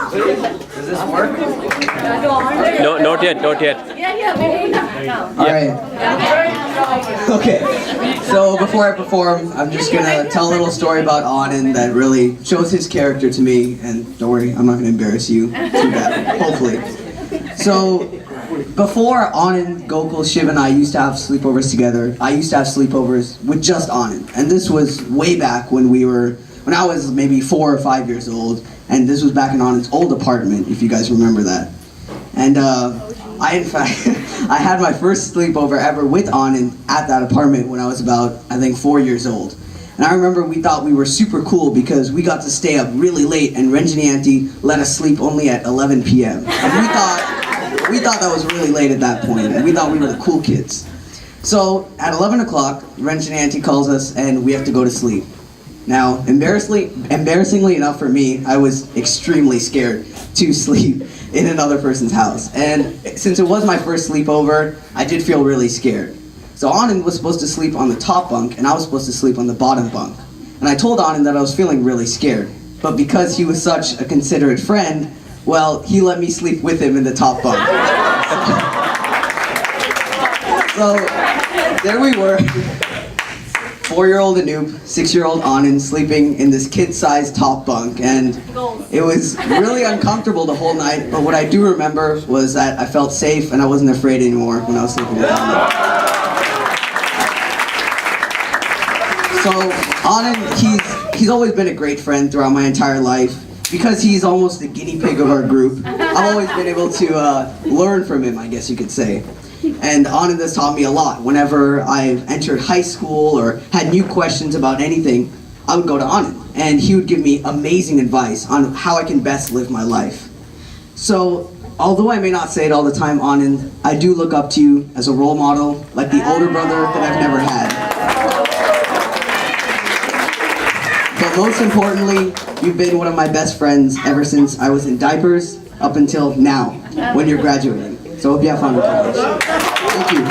Does this work? No, not yet, not yet. All right. Okay. So before I perform, I'm just gonna tell a little story about Anand that really shows his character to me. And don't worry, I'm not gonna embarrass you too bad. Hopefully. So before Anand, Gokul, Shiv, and I used to have sleepovers together, I used to have sleepovers with just Anand, and this was way back when I was maybe 4 or 5 years old. And this was back in Anand's old apartment, if you guys remember that. And I had my first sleepover ever with Anand at that apartment when I was about, I think, 4 years old. And I remember we thought we were super cool because we got to stay up really late and Ranjini Auntie let us sleep only at 11 p.m. And we thought that was really late at that point, and we thought we were the cool kids. So at 11 o'clock, Ranjini Auntie calls us and we have to go to sleep. Now, embarrassingly enough for me, I was extremely scared to sleep in another person's house. And since it was my first sleepover, I did feel really scared. So Anand was supposed to sleep on the top bunk, and I was supposed to sleep on the bottom bunk. And I told Anand that I was feeling really scared. But because he was such a considerate friend, well, he let me sleep with him in the top bunk. So there we were. 4-year-old Anoop, 6-year-old Anand sleeping in this kid-sized top bunk, and it was really uncomfortable the whole night, but what I do remember was that I felt safe and I wasn't afraid anymore when I was sleeping with Anand. So Anand, he's always been a great friend throughout my entire life. Because he's almost the guinea pig of our group, I've always been able to learn from him, I guess you could say. And Anand has taught me a lot. Whenever I've entered high school or had new questions about anything, I would go to Anand, and he would give me amazing advice on how I can best live my life. So, although I may not say it all the time, Anand, I do look up to you as a role model, like the older brother that I've never had. But most importantly, you've been one of my best friends ever since I was in diapers up until now, when you're graduating. So I hope you have fun with college. Thank you.